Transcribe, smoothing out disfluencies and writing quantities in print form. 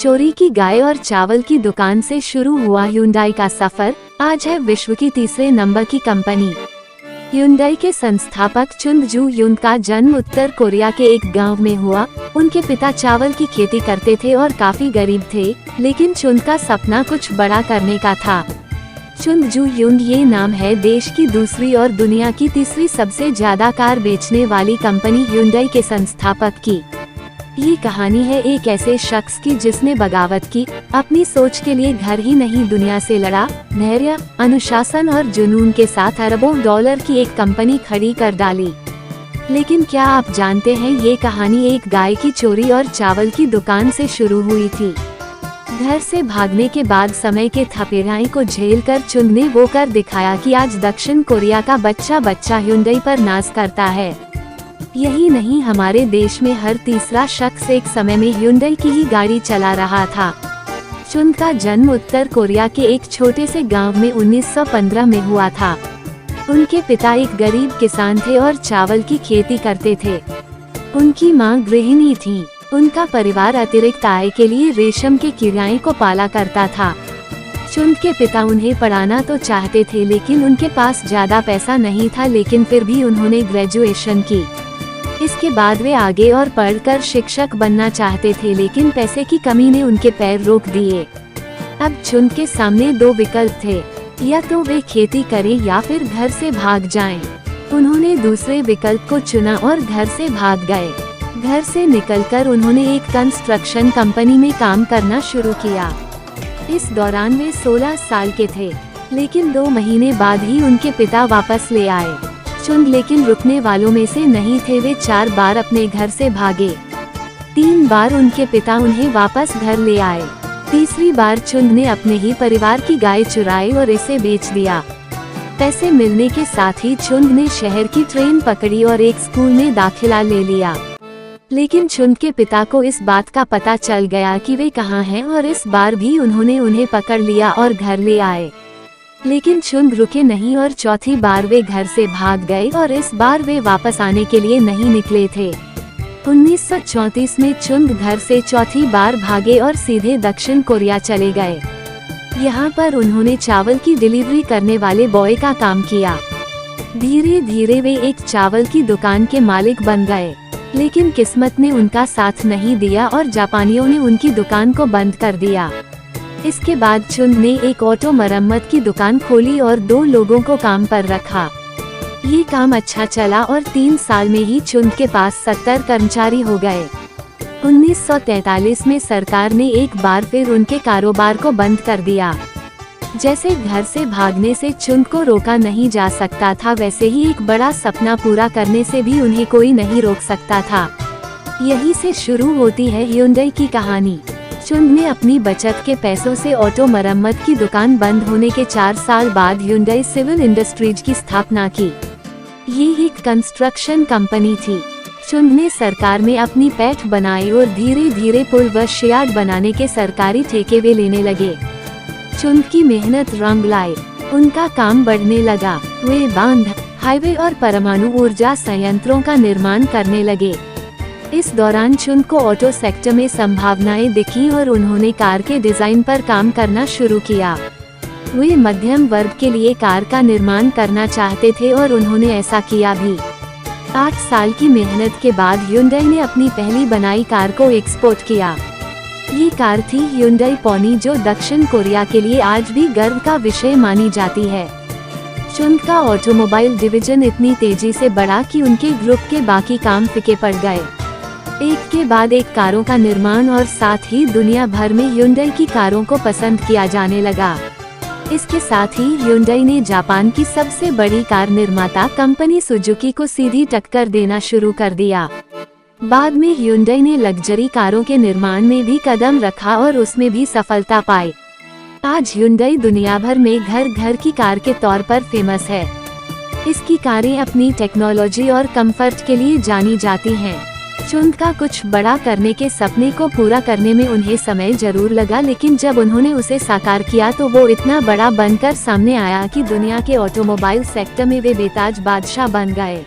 चोरी की गाय और चावल की दुकान से शुरू हुआ Hyundai का सफर आज है विश्व की तीसरे नंबर की कंपनी। Hyundai के संस्थापक चुन जू युन का जन्म उत्तर कोरिया के एक गांव में हुआ। उनके पिता चावल की खेती करते थे और काफी गरीब थे, लेकिन चुन का सपना कुछ बड़ा करने का था। चुन जू युन ये नाम है देश की दूसरी और दुनिया की तीसरी सबसे ज्यादा कार बेचने वाली कंपनी Hyundai के संस्थापक की। ये कहानी है एक ऐसे शख्स की जिसने बगावत की, अपनी सोच के लिए घर ही नहीं दुनिया से लड़ा, धैर्य, अनुशासन और जुनून के साथ अरबों डॉलर की एक कंपनी खड़ी कर डाली। लेकिन क्या आप जानते हैं ये कहानी एक गाय की चोरी और चावल की दुकान से शुरू हुई थी। घर से भागने के बाद समय के थपेड़ाई को झेल कर चुन ने वो कर दिखाया कि आज दक्षिण कोरिया का बच्चा Hyundai पर नाज करता है। यही नहीं, हमारे देश में हर तीसरा शख्स एक समय में Hyundai की ही गाड़ी चला रहा था। चुन का जन्म उत्तर कोरिया के एक छोटे से गांव में 1915 में हुआ था। उनके पिता एक गरीब किसान थे और चावल की खेती करते थे। उनकी मां गृहिणी थी। उनका परिवार अतिरिक्त आय के लिए रेशम के कीड़े को पाला करता था। चुन के पिता उन्हें पढ़ाना तो चाहते थे, लेकिन उनके पास ज्यादा पैसा नहीं था, लेकिन फिर भी उन्होंने ग्रेजुएशन की। इसके बाद वे आगे और पढ़कर शिक्षक बनना चाहते थे, लेकिन पैसे की कमी ने उनके पैर रोक दिए। अब चुन के सामने दो विकल्प थे, या तो वे खेती करें या फिर घर से भाग जाएं। उन्होंने दूसरे विकल्प को चुना और घर से भाग गए। घर से निकलकर उन्होंने एक कंस्ट्रक्शन कंपनी में काम करना शुरू किया। इस दौरान वे 16 साल के थे, लेकिन 2 महीने बाद ही उनके पिता वापस ले आए। चुन लेकिन रुकने वालों में से नहीं थे। वे 4 बार अपने घर से भागे। 3 बार उनके पिता उन्हें वापस घर ले आए। तीसरी बार चुन ने अपने ही परिवार की गाय चुराई और इसे बेच दिया। पैसे मिलने के साथ ही चुन ने शहर की ट्रेन पकड़ी और एक स्कूल में दाखिला ले लिया। लेकिन चुन के पिता को इस बात का पता चल गया कि वे कहाँ हैं, और इस बार भी उन्होंने उन्हें पकड़ लिया और घर ले आए। लेकिन चुन रुके नहीं और चौथी बार वे घर से भाग गए, और इस बार वे वापस आने के लिए नहीं निकले थे। 1934 में चुन घर से चौथी बार भागे और सीधे दक्षिण कोरिया चले गए। यहाँ पर उन्होंने चावल की डिलीवरी करने वाले बॉय का काम किया। धीरे धीरे वे एक चावल की दुकान के मालिक बन गए, लेकिन किस्मत ने उनका साथ नहीं दिया और जापानियों ने उनकी दुकान को बंद कर दिया। इसके बाद चुन ने एक ऑटो मरम्मत की दुकान खोली और 2 लोगों को काम पर रखा। ये काम अच्छा चला और 3 साल में ही चुन के पास 70 कर्मचारी हो गए। 1943 में सरकार ने एक बार फिर उनके कारोबार को बंद कर दिया। जैसे घर से भागने से चुन को रोका नहीं जा सकता था, वैसे ही एक बड़ा सपना पूरा करने से भी उन्हें कोई नहीं रोक सकता था। यही से शुरू होती है Hyundai की कहानी। चुन ने अपनी बचत के पैसों से ऑटो मरम्मत की दुकान बंद होने के 4 साल बाद Hyundai सिविल इंडस्ट्रीज की स्थापना की। ये एक कंस्ट्रक्शन कंपनी थी। चुन ने सरकार में अपनी पैठ बनाई और धीरे धीरे पुल व शियार्ड बनाने के सरकारी ठेके वे लेने लगे। चुन की मेहनत रंग लाई। उनका काम बढ़ने लगा। वे बांध, हाईवे और परमाणु ऊर्जा संयंत्रों का निर्माण करने लगे। इस दौरान चुन को ऑटो सेक्टर में संभावनाएं दिखी और उन्होंने कार के डिजाइन पर काम करना शुरू किया। वे मध्यम वर्ग के लिए कार का निर्माण करना चाहते थे और उन्होंने ऐसा किया भी। 8 साल की मेहनत के बाद Hyundai ने अपनी पहली बनाई कार को एक्सपोर्ट किया। ये कार थी Hyundai Pony, जो दक्षिण कोरिया के लिए आज भी गर्व का विषय मानी जाती है। चुन का ऑटोमोबाइल डिवीजन इतनी तेजी से बढ़ा कि उनके ग्रुप के बाकी काम फीके पड़ गए। एक के बाद एक कारों का निर्माण और साथ ही दुनिया भर में Hyundai की कारों को पसंद किया जाने लगा। इसके साथ ही Hyundai ने जापान की सबसे बड़ी कार निर्माता कंपनी सुजुकी को सीधी टक्कर देना शुरू कर दिया। बाद में Hyundai ने लग्जरी कारों के निर्माण में भी कदम रखा और उसमें भी सफलता पाई। आज Hyundai दुनिया भर में घर घर की कार के तौर पर फेमस है। इसकी कारें अपनी टेक्नोलॉजी और कंफर्ट के लिए जानी जाती हैं। चुन का कुछ बड़ा करने के सपने को पूरा करने में उन्हें समय जरूर लगा, लेकिन जब उन्होंने उसे साकार किया तो वो इतना बड़ा बनकर सामने आया कि दुनिया के ऑटोमोबाइल सेक्टर में वे बेताज बादशाह बन गए।